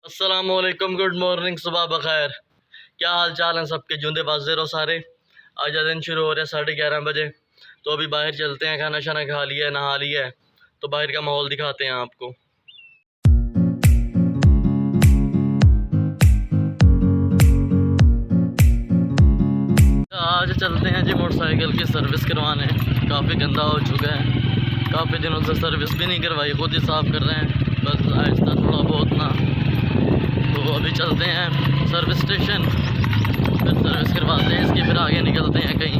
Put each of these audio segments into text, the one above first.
अस्सलामुअलैकुम, good morning, सुबह बखैर। क्या हाल चाल हैं सबके? जूंदे बाज़ेरो सारे। आज का दिन शुरू हो रहा है 11:30 बजे। तो अभी बाहर चलते हैं, खाना शाना खा लिया है, नहा लिया है, तो बाहर का माहौल दिखाते हैं आपको। आज चलते हैं जी मोटरसाइकिल की सर्विस करवाने। काफ़ी गंदा हो चुका है, काफ़ी दिनों से सर्विस भी नहीं करवाई, खुद ही साफ़ कर रहे हैं बस, आहिस्ता थोड़ा बहुत ना। तो अभी चलते हैं सर्विस स्टेशन, फिर सर्विस करवाते हैं इसकी, फिर आगे निकलते हैं कहीं।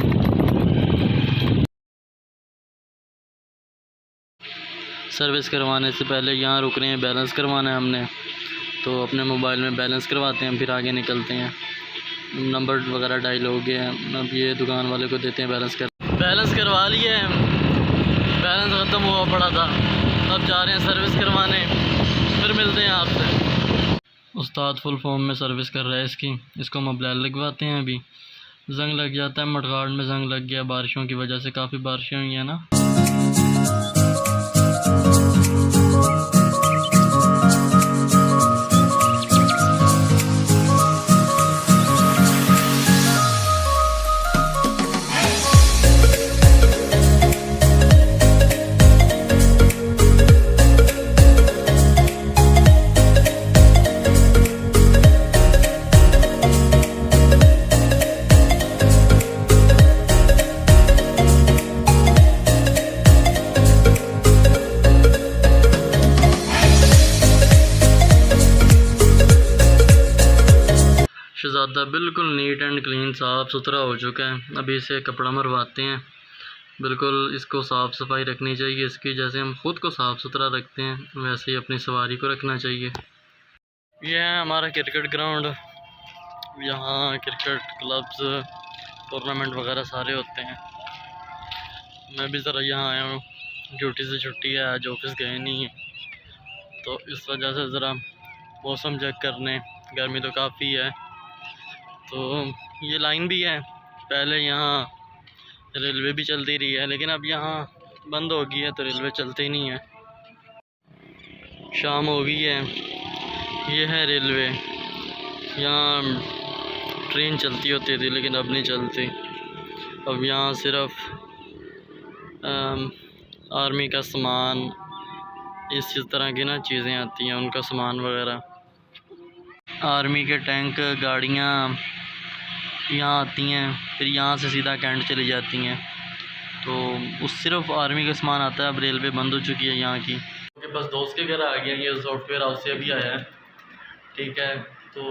सर्विस करवाने से पहले यहाँ रुक रहे हैं, बैलेंस करवाना है हमने, तो अपने मोबाइल में बैलेंस करवाते हैं, फिर आगे निकलते हैं। नंबर वगैरह डायल हो गया है, अब ये दुकान वाले को देते हैं बैलेंस करवा लिए हैं। बैलेंस ख़त्म हुआ पड़ा था, अब जा रहे हैं सर्विस करवाने, फिर मिलते हैं आपसे। उस्ताद फुल फॉर्म में सर्विस कर रहा है इसको हम ब्लैल लगवाते हैं। अभी जंग लग जाता है, मडगाड़ में जंग लग गया बारिशों की वजह से, काफ़ी बारिशें हुई हैं ना। शहज़ादा बिल्कुल नीट एंड क्लीन, साफ़ सुथरा हो चुका है। अभी इसे कपड़ा मरवाते हैं। बिल्कुल इसको साफ़ सफाई रखनी चाहिए इसकी, जैसे हम ख़ुद को साफ़ सुथरा रखते हैं वैसे ही अपनी सवारी को रखना चाहिए। यह है हमारा क्रिकेट ग्राउंड। यहाँ क्रिकेट क्लब्स, टूर्नामेंट वगैरह सारे होते हैं। मैं भी ज़रा यहाँ आया हूँ, ड्यूटी से छुट्टी है, आज ऑफिस गए नहीं हैं, तो इस वजह से ज़रा मौसम चेक करने। गर्मी तो काफ़ी है, तो ये लाइन भी है। पहले यहाँ रेलवे भी चलती रही है, लेकिन अब यहाँ बंद हो गई है, तो रेलवे चलती नहीं है। शाम हो गई है, ये है रेलवे। यहाँ ट्रेन चलती होती थी, लेकिन अब नहीं चलती। अब यहाँ सिर्फ आर्मी का सामान, इस तरह की ना चीज़ें आती हैं, उनका सामान वगैरह। आर्मी के टैंक, गाड़ियाँ यहाँ आती हैं, फिर यहाँ से सीधा कैंट चली जाती हैं, तो उस सिर्फ आर्मी का सामान आता है। अब रेलवे बंद हो चुकी है यहाँ की। बस दोस्त के घर आ गया, ये सॉफ्टवेयर हाउस से अभी आया है, ठीक है। तो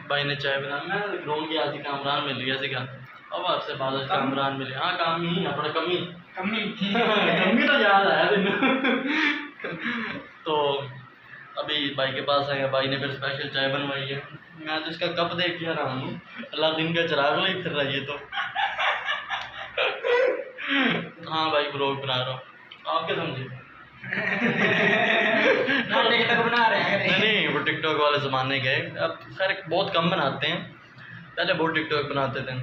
भाई ने चाय बना, मैं ग्राउंड गया सी, कामरान मिल गया सी, अब आपसे बाद कामरान मिले। हाँ, काम ही अपना कमी कमी तो याद आया दिन। तो अभी भाई के पास आएगा, भाई ने फिर स्पेशल चाय बनवाई है। मैं तो इसका कप देख के रहा हूँ, अल्लाह दिन का चिराग ले फिर रही है। तो हाँ भाई, ब्लॉग बना रहा हूँ, आप क्या समझे? बना रहे हैं। नहीं, वो टिकटॉक वाले ज़माने गए, अब खैर बहुत कम बनाते हैं, पहले बहुत टिकटॉक बनाते थे।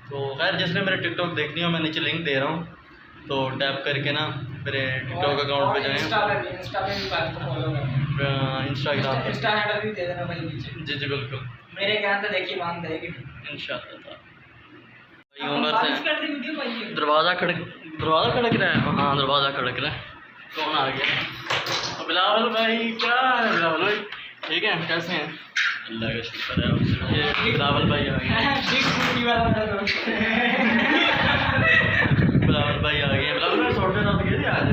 तो खैर जिसने मेरे टिकटॉक देखनी हो, मैं नीचे लिंक दे रहा हूँ, तो टैप करके ना मेरे टिकटॉक अकाउंट पे जाएं। इंस्टाग्राम पे इंस्टा हैंडल भी दे देना भाई नीचे। जी बिल्कुल, मेरे कहने तो देखिए मान देगी इंशाल्लाह। भाई उमर से दरवाज़ा खड़क रहा है। हाँ, दरवाज़ा खड़क रहा है। कौन आ गया? बिलावल भाई, क्या है बिलावल भाई? ठीक है, कैसे हैं? अल्लाह का शुक्र है। ये बिलावल भाई आ गए। बिलावल भाई आ गए। बिलावल भाई सॉफ्टवेयर आप गए थे आज?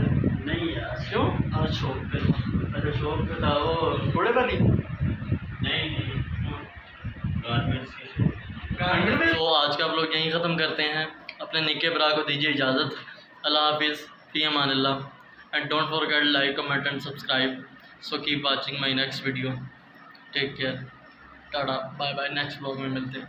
नहीं यार, क्यों? आज शॉप पे। अच्छा, शॉप पे था वो थोड़े वाली? नहीं, तो आज का व्लॉग यहीं ख़त्म करते हैं। अपने निके भरा को दीजिए इजाज़त। अल्लाह हाफिज़, फ़ी अमानिल्लाह, and don't forget like, comment and subscribe. So keep watching my next video. Take care, tata, bye bye. Next vlog में मिलते हैं।